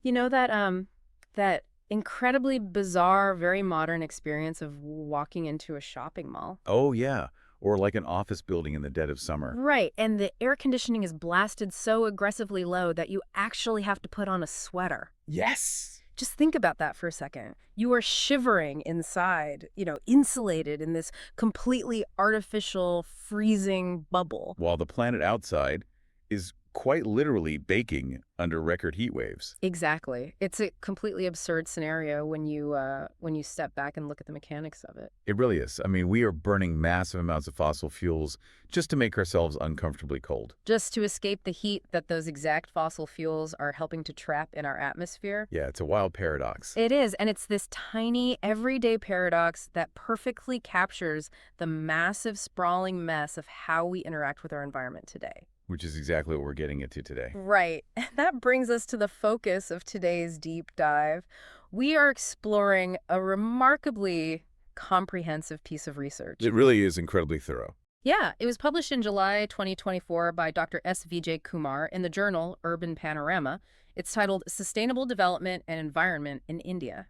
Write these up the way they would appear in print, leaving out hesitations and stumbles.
You know that incredibly bizarre, very modern experience of walking into a shopping mall? Oh, yeah. Or like an office building in the dead of summer. Right, and the air conditioning is blasted so aggressively low that you actually have to put on a sweater. Yes. Just think about that for a second. You are shivering inside, insulated in this completely artificial freezing bubble. While the planet outside is quite literally baking under record heat waves. Exactly. It's a completely absurd scenario when you step back and look at the mechanics of it. It really is. I mean, we are burning massive amounts of fossil fuels just to make ourselves uncomfortably cold. Just to escape the heat that those exact fossil fuels are helping to trap in our atmosphere. Yeah, it's a wild paradox. It is, and it's this tiny, everyday paradox that perfectly captures the massive, sprawling mess of how we interact with our environment today. Which is exactly what we're getting into today. Right. And that brings us to the focus of today's deep dive. We are exploring a remarkably comprehensive piece of research. It really is incredibly thorough. Yeah, it was published in July 2024 by Dr. Vijay Kumar in the journal Urban Panorama. It's titled Sustainable Development and Environment in India.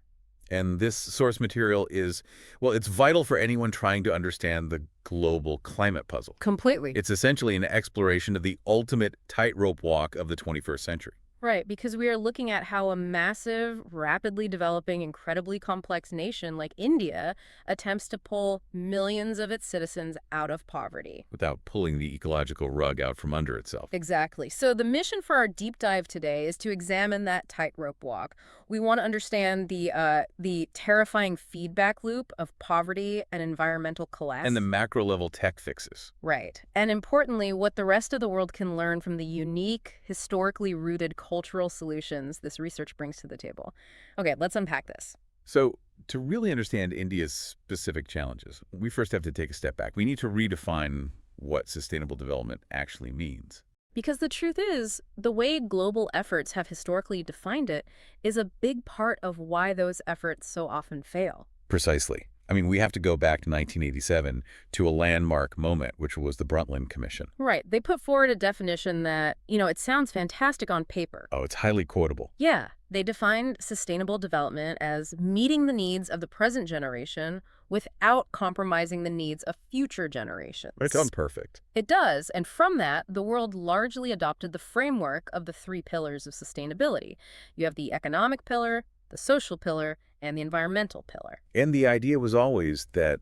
And this source material is, well, it's vital for anyone trying to understand the global climate puzzle. Completely. It's essentially an exploration of the ultimate tightrope walk of the 21st century. Right, because we are looking at how a massive, rapidly developing, incredibly complex nation like India attempts to pull millions of its citizens out of poverty. Without pulling the ecological rug out from under itself. Exactly. So the mission for our deep dive today is to examine that tightrope walk. We want to understand the terrifying feedback loop of poverty and environmental collapse. And the macro level tech fixes. Right. And importantly, what the rest of the world can learn from the unique, historically rooted cultural solutions this research brings to the table. Okay, let's unpack this. So to really understand India's specific challenges, we first have to take a step back. We need to redefine what sustainable development actually means. Because the truth is, the way global efforts have historically defined it is a big part of why those efforts so often fail. Precisely. I mean, we have to go back to 1987 to a landmark moment, which was the Brundtland Commission. Right. They put forward a definition that, it sounds fantastic on paper. Oh, it's highly quotable. Yeah. They defined sustainable development as meeting the needs of the present generation without compromising the needs of future generations. It's imperfect. It does, and from that, the world largely adopted the framework of the three pillars of sustainability. You have the economic pillar, the social pillar, and the environmental pillar. And the idea was always that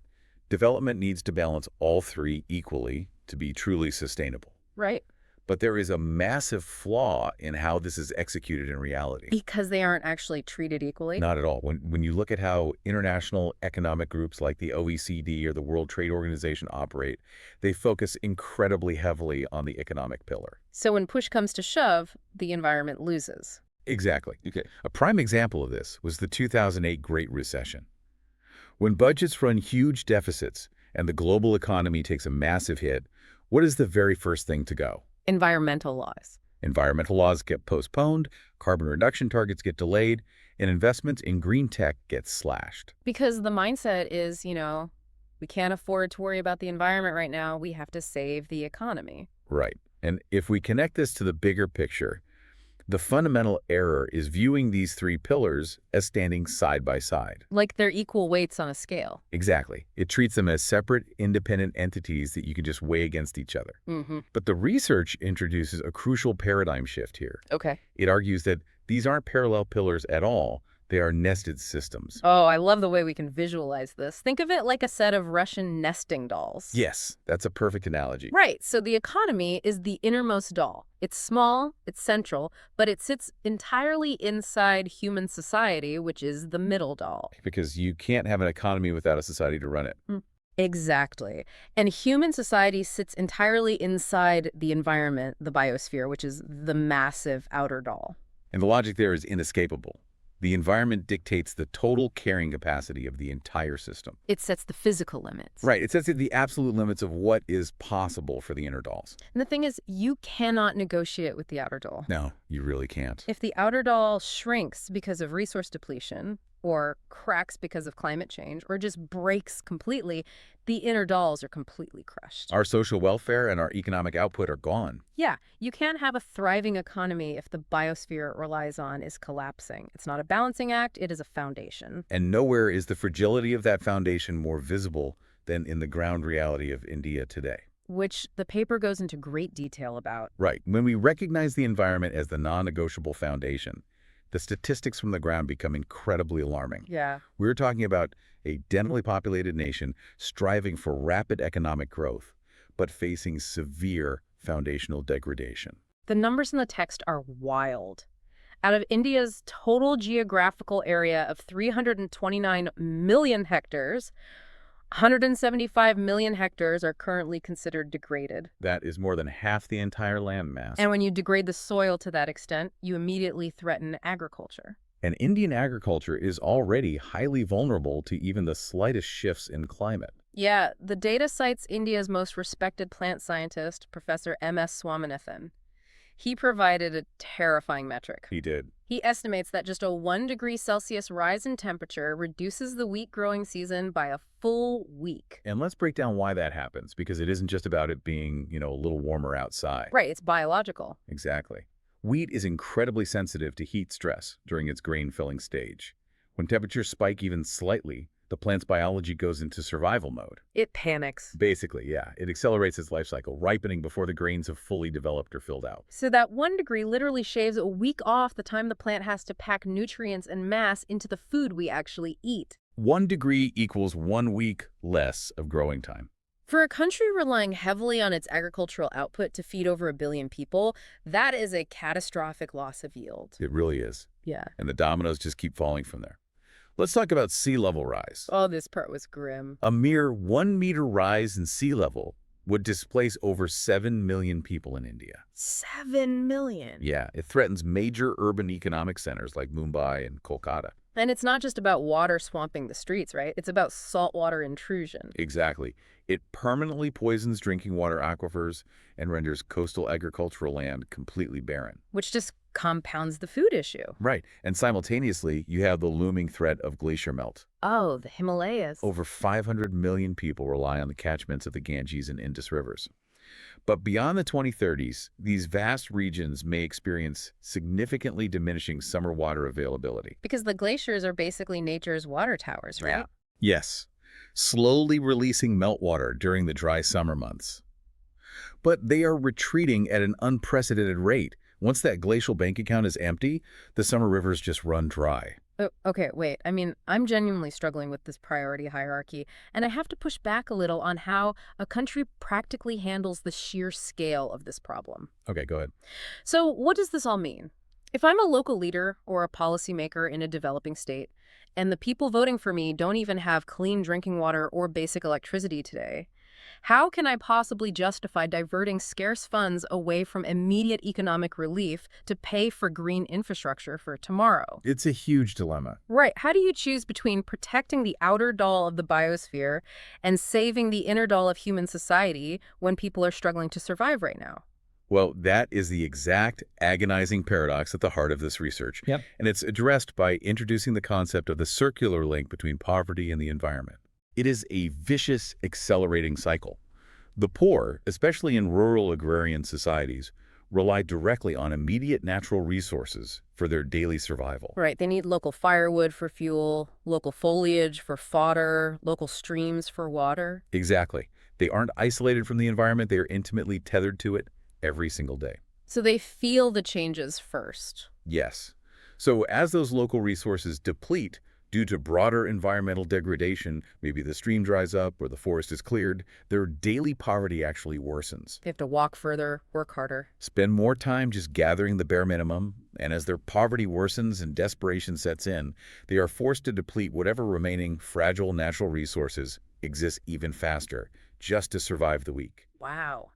development needs to balance all three equally to be truly sustainable. Right. But there is a massive flaw in how this is executed in reality. Because they aren't actually treated equally? Not at all. When you look at how international economic groups like the OECD or the World Trade Organization operate, they focus incredibly heavily on the economic pillar. So when push comes to shove, the environment loses. Exactly. Okay. A prime example of this was the 2008 Great Recession. When budgets run huge deficits and the global economy takes a massive hit, what is the very first thing to go? Environmental laws. Environmental laws get postponed, carbon reduction targets get delayed, and investments in green tech get slashed. Because the mindset is, we can't afford to worry about the environment right now. We have to save the economy. Right. And if we connect this to the bigger picture, the fundamental error is viewing these three pillars as standing side by side. Like they're equal weights on a scale. Exactly. It treats them as separate, independent entities that you can just weigh against each other. But the research introduces a crucial paradigm shift here. Okay. It argues that these aren't parallel pillars at all. They are nested systems. Oh, I love the way we can visualize this. Think of it like a set of Russian nesting dolls. Yes, that's a perfect analogy. Right. So the economy is the innermost doll. It's small, it's central, but it sits entirely inside human society, which is the middle doll. Because you can't have an economy without a society to run it. Exactly. And human society sits entirely inside the environment, the biosphere, which is the massive outer doll. And the logic there is inescapable. The environment dictates the total carrying capacity of the entire system. It sets the physical limits. Right. It sets the absolute limits of what is possible for the inner dolls. And the thing is, you cannot negotiate with the outer doll. No, you really can't. If the outer doll shrinks because of resource depletion, or cracks because of climate change, or just breaks completely, the inner dolls are completely crushed. Our social welfare and our economic output are gone. Yeah, you can't have a thriving economy if the biosphere it relies on is collapsing. It's not a balancing act, it is a foundation. And nowhere is the fragility of that foundation more visible than in the ground reality of India today. Which the paper goes into great detail about. Right. When we recognize the environment as the non-negotiable foundation, the statistics from the ground become incredibly alarming. Yeah. We're talking about a densely populated nation striving for rapid economic growth, but facing severe foundational degradation. The numbers in the text are wild. Out of India's total geographical area of 329 million hectares, 175 million hectares are currently considered degraded. That is more than half the entire land mass. And when you degrade the soil to that extent, you immediately threaten agriculture. And Indian agriculture is already highly vulnerable to even the slightest shifts in climate. Yeah, the data cites India's most respected plant scientist, Professor M.S. Swaminathan. He provided a terrifying metric. He did. He estimates that just a 1 degree Celsius rise in temperature reduces the wheat growing season by a full week. And let's break down why that happens, because it isn't just about it being, a little warmer outside. Right, it's biological. Exactly. Wheat is incredibly sensitive to heat stress during its grain-filling stage. When temperatures spike even slightly, the plant's biology goes into survival mode. It panics. Basically, yeah. It accelerates its life cycle, ripening before the grains have fully developed or filled out. So that 1 degree literally shaves a week off the time the plant has to pack nutrients and mass into the food we actually eat. 1 degree equals 1 week less of growing time. For a country relying heavily on its agricultural output to feed over 1 billion people, that is a catastrophic loss of yield. It really is. Yeah. And the dominoes just keep falling from there. Let's talk about sea level rise. Oh, this part was grim. A mere 1 meter rise in sea level would displace over 7 million people in India. 7 million? Yeah, it threatens major urban economic centers like Mumbai and Kolkata. And it's not just about water swamping the streets, right? It's about saltwater intrusion. Exactly. It permanently poisons drinking water aquifers and renders coastal agricultural land completely barren. Which just compounds the food issue. Right. And simultaneously, you have the looming threat of glacier melt. Oh, the Himalayas. Over 500 million people rely on the catchments of the Ganges and Indus rivers. But beyond the 2030s, these vast regions may experience significantly diminishing summer water availability. Because the glaciers are basically nature's water towers, right? Yeah. Yes. Slowly releasing meltwater during the dry summer months. But they are retreating at an unprecedented rate. Once that glacial bank account is empty, the summer rivers just run dry. Oh, okay, wait. I mean, I'm genuinely struggling with this priority hierarchy, and I have to push back a little on how a country practically handles the sheer scale of this problem. Okay, go ahead. So what does this all mean? If I'm a local leader or a policymaker in a developing state, and the people voting for me don't even have clean drinking water or basic electricity today, how can I possibly justify diverting scarce funds away from immediate economic relief to pay for green infrastructure for tomorrow? It's a huge dilemma. Right. How do you choose between protecting the outer doll of the biosphere and saving the inner doll of human society when people are struggling to survive right now? Well, that is the exact agonizing paradox at the heart of this research. Yep. And it's addressed by introducing the concept of the circular link between poverty and the environment. It is a vicious, accelerating cycle. The poor, especially in rural agrarian societies, rely directly on immediate natural resources for their daily survival. Right. They need local firewood for fuel, local foliage for fodder, local streams for water. Exactly. They aren't isolated from the environment. They are intimately tethered to it every single day. So they feel the changes first. Yes. So as those local resources deplete due to broader environmental degradation, maybe the stream dries up or the forest is cleared, their daily poverty actually worsens. They have to walk further, work harder. Spend more time just gathering the bare minimum, and as their poverty worsens and desperation sets in, they are forced to deplete whatever remaining fragile natural resources exist even faster, just to survive the week. Wow.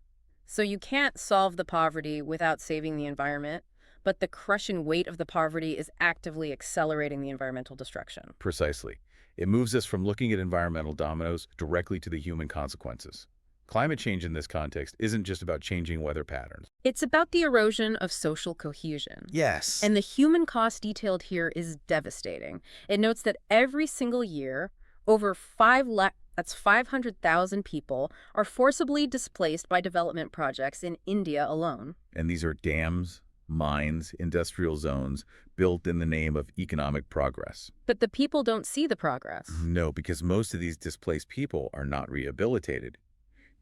So you can't solve the poverty without saving the environment, but the crushing weight of the poverty is actively accelerating the environmental destruction. Precisely. It moves us from looking at environmental dominoes directly to the human consequences. Climate change in this context isn't just about changing weather patterns. It's about the erosion of social cohesion. Yes. And the human cost detailed here is devastating. It notes that every single year, over 500,000 people are forcibly displaced by development projects in India alone. And these are dams, mines, industrial zones built in the name of economic progress. But the people don't see the progress. No, because most of these displaced people are not rehabilitated.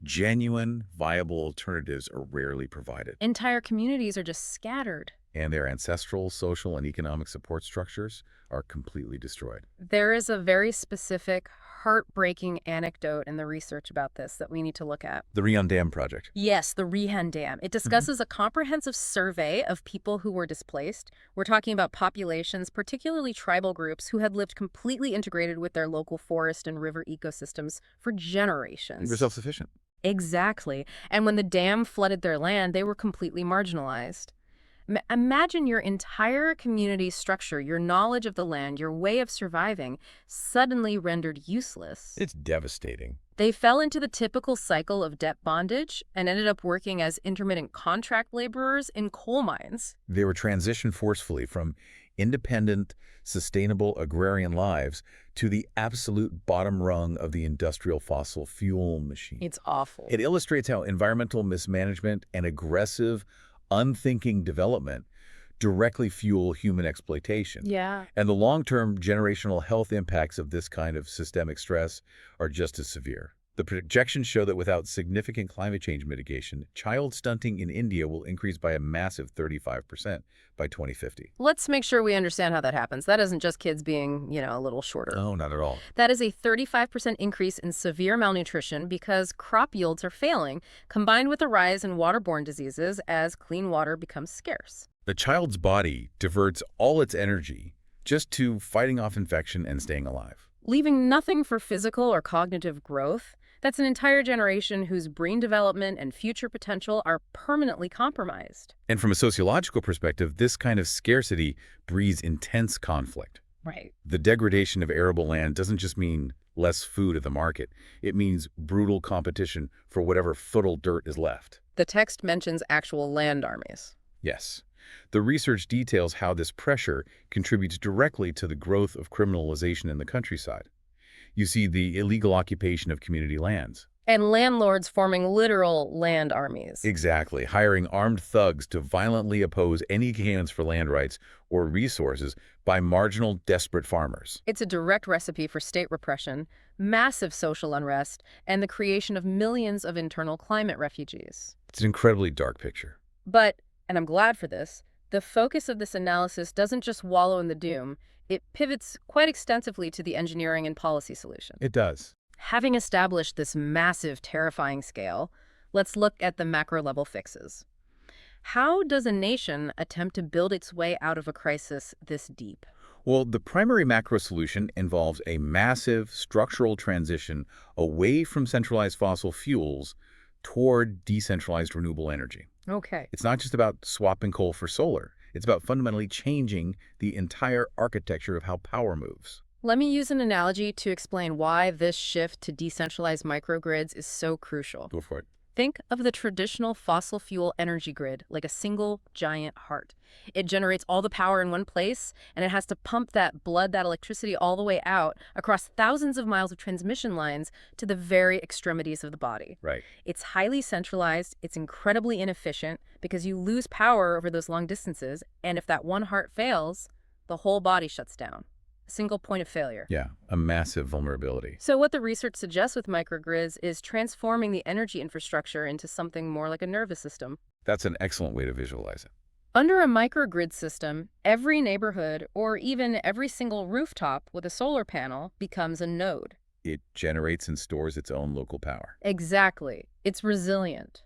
Genuine, viable alternatives are rarely provided. Entire communities are just scattered. And their ancestral, social, and economic support structures are completely destroyed. There is a very specific, heartbreaking anecdote in the research about this that we need to look at. The Rion Dam Project. Yes, the Rihan Dam. It discusses a comprehensive survey of people who were displaced. We're talking about populations, particularly tribal groups, who had lived completely integrated with their local forest and river ecosystems for generations. They're self-sufficient. Exactly. And when the dam flooded their land, they were completely marginalized. Imagine your entire community structure, your knowledge of the land, your way of surviving, suddenly rendered useless. It's devastating. They fell into the typical cycle of debt bondage and ended up working as intermittent contract laborers in coal mines. They were transitioned forcefully from independent, sustainable agrarian lives to the absolute bottom rung of the industrial fossil fuel machine. It's awful. It illustrates how environmental mismanagement and aggressive, unthinking development directly fuel human exploitation. Yeah. And the long-term generational health impacts of this kind of systemic stress are just as severe. The projections show that without significant climate change mitigation, child stunting in India will increase by a massive 35% by 2050. Let's make sure we understand how that happens. That isn't just kids being, a little shorter. No, not at all. That is a 35% increase in severe malnutrition because crop yields are failing, combined with a rise in waterborne diseases as clean water becomes scarce. The child's body diverts all its energy just to fighting off infection and staying alive. Leaving nothing for physical or cognitive growth. That's an entire generation whose brain development and future potential are permanently compromised. And from a sociological perspective, this kind of scarcity breeds intense conflict. Right. The degradation of arable land doesn't just mean less food at the market. It means brutal competition for whatever fertile dirt is left. The text mentions actual land armies. Yes. The research details how this pressure contributes directly to the growth of criminalization in the countryside. You see the illegal occupation of community lands. And landlords forming literal land armies. Exactly, hiring armed thugs to violently oppose any gains for land rights or resources by marginal, desperate farmers. It's a direct recipe for state repression, massive social unrest, and the creation of millions of internal climate refugees. It's an incredibly dark picture. But, and I'm glad for this, the focus of this analysis doesn't just wallow in the doom. It pivots quite extensively to the engineering and policy solution. It does. Having established this massive, terrifying scale, let's look at the macro-level fixes. How does a nation attempt to build its way out of a crisis this deep? Well, the primary macro solution involves a massive structural transition away from centralized fossil fuels toward decentralized renewable energy. Okay. It's not just about swapping coal for solar. It's about fundamentally changing the entire architecture of how power moves. Let me use an analogy to explain why this shift to decentralized microgrids is so crucial. Go for it. Think of the traditional fossil fuel energy grid like a single giant heart. It generates all the power in one place, and it has to pump that electricity all the way out across thousands of miles of transmission lines to the very extremities of the body. Right. It's highly centralized, it's incredibly inefficient because you lose power over those long distances, and if that one heart fails, the whole body shuts down. A single point of failure. Yeah, a massive vulnerability. So what the research suggests with microgrids is transforming the energy infrastructure into something more like a nervous system. That's an excellent way to visualize it. Under a microgrid system, every neighborhood or even every single rooftop with a solar panel becomes a node. It generates and stores its own local power. Exactly. It's resilient.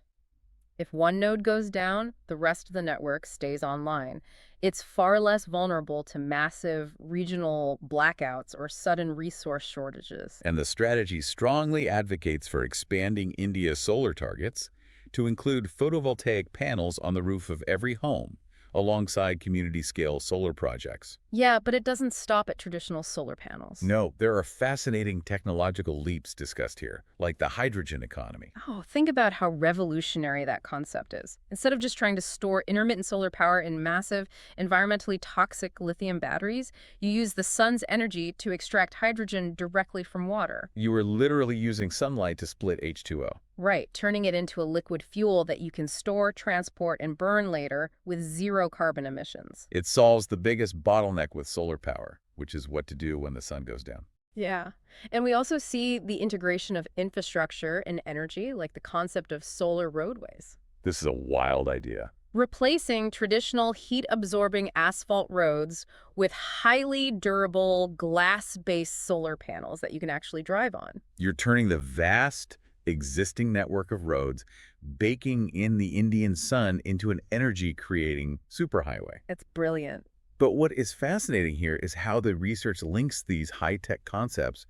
If one node goes down, the rest of the network stays online. It's far less vulnerable to massive regional blackouts or sudden resource shortages. And the strategy strongly advocates for expanding India's solar targets to include photovoltaic panels on the roof of every home, alongside community-scale solar projects. Yeah, but it doesn't stop at traditional solar panels. No, there are fascinating technological leaps discussed here, like the hydrogen economy. Oh, think about how revolutionary that concept is. Instead of just trying to store intermittent solar power in massive, environmentally toxic lithium batteries, you use the sun's energy to extract hydrogen directly from water. You were literally using sunlight to split H2O. Right, turning it into a liquid fuel that you can store, transport, and burn later with zero carbon emissions. It solves the biggest bottleneck with solar power, which is what to do when the sun goes down. Yeah. And we also see the integration of infrastructure and energy, like the concept of solar roadways. This is a wild idea. Replacing traditional heat-absorbing asphalt roads with highly durable glass-based solar panels that you can actually drive on. You're turning the vast existing network of roads, baking in the Indian sun into an energy-creating superhighway. It's brilliant. But what is fascinating here is how the research links these high-tech concepts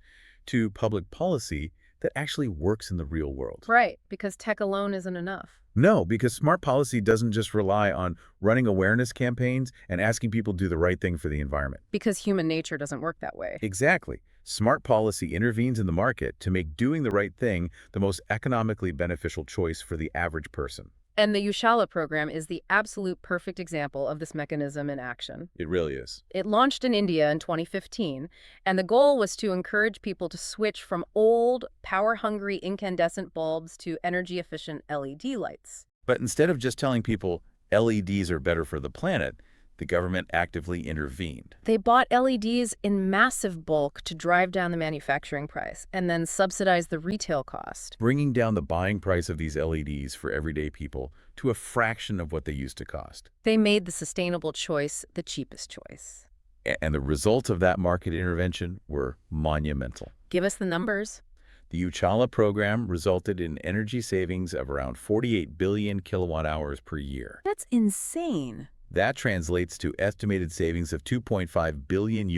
to public policy that actually works in the real world. Right, because tech alone isn't enough. No, because smart policy doesn't just rely on running awareness campaigns and asking people to do the right thing for the environment. Because human nature doesn't work that way. Exactly. Smart policy intervenes in the market to make doing the right thing the most economically beneficial choice for the average person. And the Ushala program is the absolute perfect example of this mechanism in action. It really is. It launched in India in 2015, and the goal was to encourage people to switch from old, power-hungry incandescent bulbs to energy-efficient LED lights. But instead of just telling people LEDs are better for the planet, the government actively intervened. They bought LEDs in massive bulk to drive down the manufacturing price and then subsidize the retail cost. Bringing down the buying price of these LEDs for everyday people to a fraction of what they used to cost. They made the sustainable choice the cheapest choice. And the results of that market intervention were monumental. Give us the numbers. The Ushala program resulted in energy savings of around 48 billion kilowatt hours per year. That's insane. That translates to estimated savings of $2.5 billion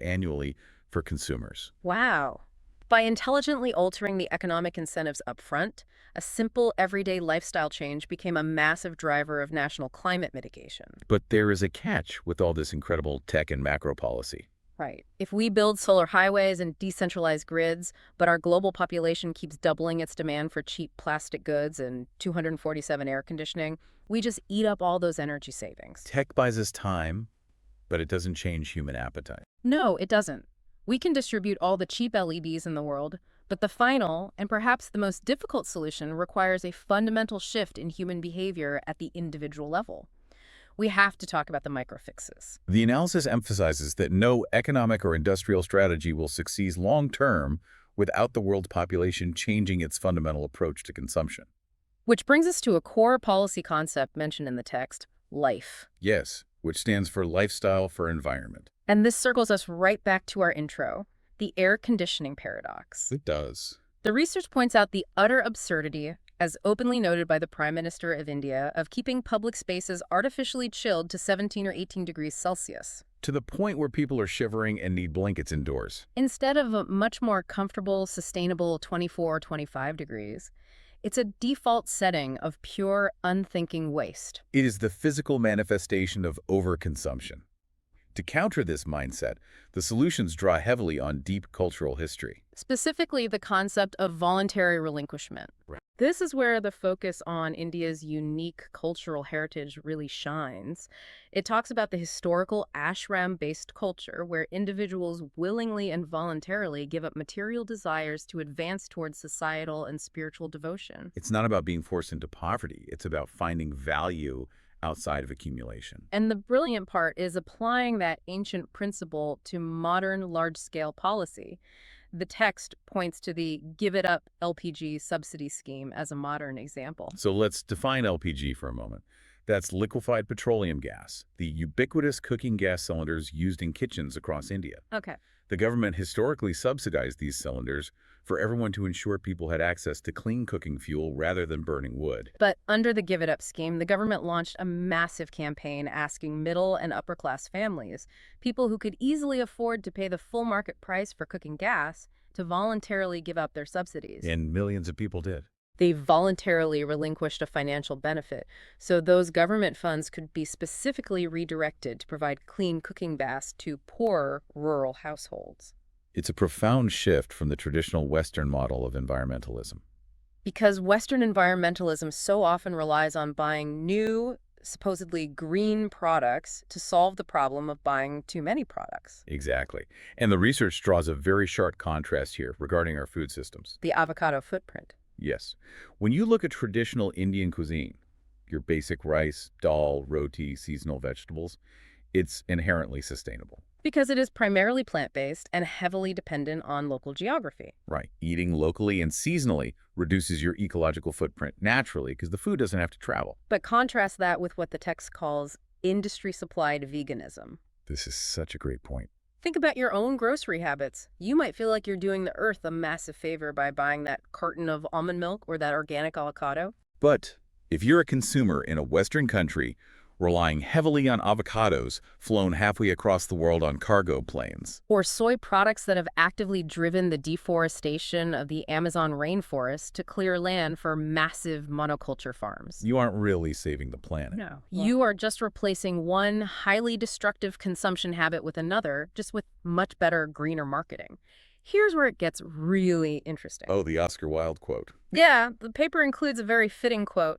annually for consumers. Wow. By intelligently altering the economic incentives up front, a simple everyday lifestyle change became a massive driver of national climate mitigation. But there is a catch with all this incredible tech and macro policy. Right. If we build solar highways and decentralized grids, but our global population keeps doubling its demand for cheap plastic goods and 247 air conditioning, we just eat up all those energy savings. Tech buys us time, but it doesn't change human appetite. No, it doesn't. We can distribute all the cheap LEDs in the world, but the final, and perhaps the most difficult solution requires a fundamental shift in human behavior at the individual level. We have to talk about the microfixes. The analysis emphasizes that no economic or industrial strategy will succeed long-term without the world's population changing its fundamental approach to consumption. Which brings us to a core policy concept mentioned in the text, life. Yes, which stands for lifestyle for environment. And this circles us right back to our intro, the air conditioning paradox. It does. The research points out the utter absurdity, as openly noted by the Prime Minister of India, of keeping public spaces artificially chilled to 17 or 18 degrees Celsius. To the point where people are shivering and need blankets indoors. Instead of a much more comfortable, sustainable 24 or 25 degrees, it's a default setting of pure, unthinking waste. It is the physical manifestation of overconsumption. To counter this mindset, the solutions draw heavily on deep cultural history. Specifically, the concept of voluntary relinquishment. Right. This is where the focus on India's unique cultural heritage really shines. It talks about the historical ashram-based culture where individuals willingly and voluntarily give up material desires to advance towards societal and spiritual devotion. It's not about being forced into poverty. It's about finding value outside of accumulation. And the brilliant part is applying that ancient principle to modern large-scale policy. The text points to the Give It Up LPG subsidy scheme as a modern example. So let's define LPG for a moment. That's liquefied petroleum gas, the ubiquitous cooking gas cylinders used in kitchens across India. Okay. The government historically subsidized these cylinders for everyone to ensure people had access to clean cooking fuel rather than burning wood. But under the Give It Up scheme, the government launched a massive campaign asking middle and upper class families, people who could easily afford to pay the full market price for cooking gas, to voluntarily give up their subsidies. And millions of people did. They voluntarily relinquished a financial benefit, so those government funds could be specifically redirected to provide clean cooking baths to poorer rural households. It's a profound shift from the traditional Western model of environmentalism. Because Western environmentalism so often relies on buying new, supposedly green products to solve the problem of buying too many products. Exactly. And the research draws a very sharp contrast here regarding our food systems. The avocado footprint. Yes. When you look at traditional Indian cuisine, your basic rice, dal, roti, seasonal vegetables, it's inherently sustainable. Because it is primarily plant-based and heavily dependent on local geography. Right. Eating locally and seasonally reduces your ecological footprint naturally because the food doesn't have to travel. But contrast that with what the text calls industry-supplied veganism. This is such a great point. Think about your own grocery habits. You might feel like you're doing the earth a massive favor by buying that carton of almond milk or that organic avocado. But if you're a consumer in a Western country relying heavily on avocados flown halfway across the world on cargo planes, Or soy products that have actively driven the deforestation of the Amazon rainforest to clear land for massive monoculture farms. you aren't really saving the planet. No. You are just replacing one highly destructive consumption habit with another, just with much better, greener marketing. Here's where it gets really interesting. Oh, the Oscar Wilde quote. Yeah, the paper includes a very fitting quote.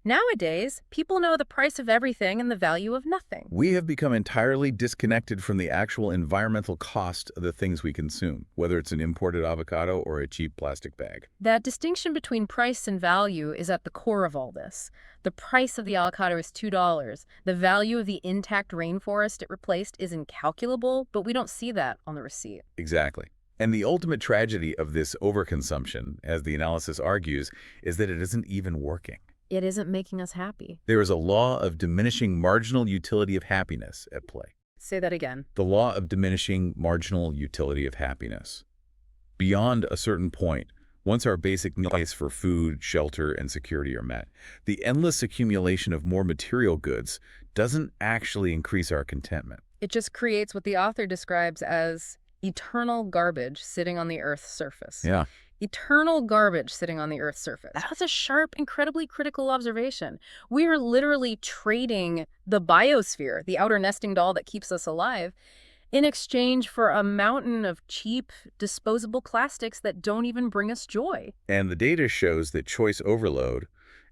Nowadays, people know the price of everything and the value of nothing. We have become entirely disconnected from the actual environmental cost of the things we consume, whether it's an imported avocado or a cheap plastic bag. That distinction between price and value is at the core of all this. The price of the avocado is $2. The value of the intact rainforest it replaced is incalculable, but we don't see that on the receipt. Exactly. And the ultimate tragedy of this overconsumption, as the analysis argues, is that it isn't even working. It isn't making us happy. There is a law of diminishing marginal utility of happiness at play. Say that again. The law of diminishing marginal utility of happiness. Beyond a certain point, once our basic needs for food, shelter, and security are met, the endless accumulation of more material goods doesn't actually increase our contentment. It just creates what the author describes as eternal garbage sitting on the Earth's surface. Yeah. Eternal garbage sitting on the Earth's surface. That's a sharp, incredibly critical observation. We are literally trading the biosphere, the outer nesting doll that keeps us alive, in exchange for a mountain of cheap, disposable plastics that don't even bring us joy. And the data shows that choice overload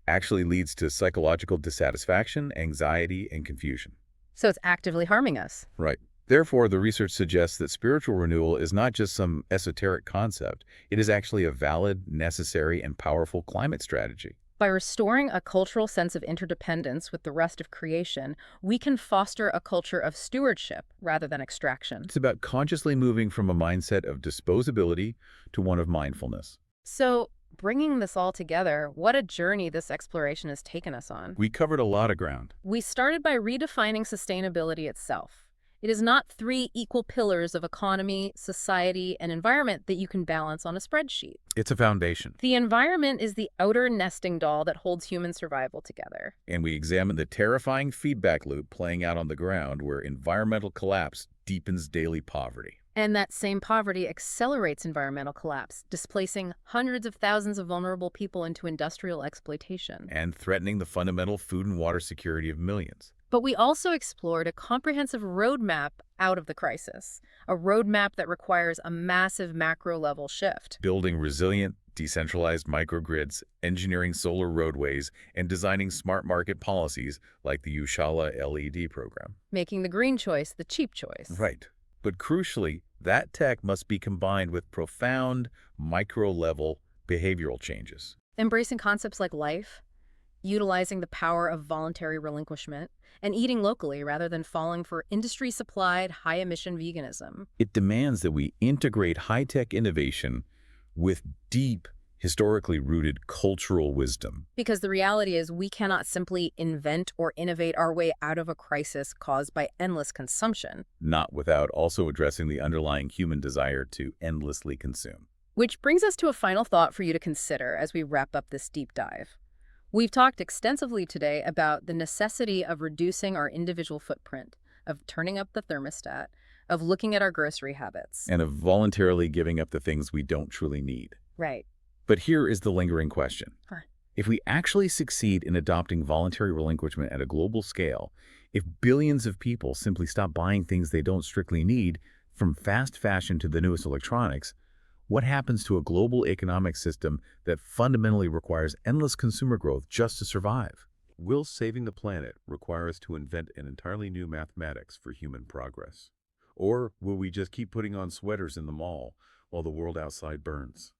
actually leads to psychological dissatisfaction, anxiety, and confusion. So it's actively harming us. Right. Therefore, the research suggests that spiritual renewal is not just some esoteric concept. It is actually a valid, necessary, and powerful climate strategy. By restoring a cultural sense of interdependence with the rest of creation, we can foster a culture of stewardship rather than extraction. It's about consciously moving from a mindset of disposability to one of mindfulness. So, bringing this all together, what a journey this exploration has taken us on. We covered a lot of ground. We started by redefining sustainability itself. It is not three equal pillars of economy, society, and environment that you can balance on a spreadsheet. It's a foundation. The environment is the outer nesting doll that holds human survival together. And we examined the terrifying feedback loop playing out on the ground where environmental collapse deepens daily poverty. And that same poverty accelerates environmental collapse, displacing hundreds of thousands of vulnerable people into industrial exploitation. And threatening the fundamental food and water security of millions. But we also explored a comprehensive roadmap out of the crisis, a roadmap that requires a massive macro-level shift. Building resilient, decentralized microgrids, engineering solar roadways, and designing smart market policies like the Ushala LED program. Making the green choice the cheap choice. Right. But crucially, that tech must be combined with profound, micro-level behavioral changes. Embracing concepts like life, utilizing the power of voluntary relinquishment, and eating locally rather than falling for industry-supplied, high-emission veganism. It demands that we integrate high-tech innovation with deep, historically rooted cultural wisdom. Because the reality is we cannot simply invent or innovate our way out of a crisis caused by endless consumption. Not without also addressing the underlying human desire to endlessly consume. Which brings us to a final thought for you to consider as we wrap up this deep dive. We've talked extensively today about the necessity of reducing our individual footprint, of turning up the thermostat, of looking at our grocery habits. And of voluntarily giving up the things we don't truly need. Right. But here is the lingering question. Fine. If we actually succeed in adopting voluntary relinquishment at a global scale, if billions of people simply stop buying things they don't strictly need, from fast fashion to the newest electronics, what happens to a global economic system that fundamentally requires endless consumer growth just to survive? Will saving the planet require us to invent an entirely new mathematics for human progress? Or will we just keep putting on sweaters in the mall while the world outside burns?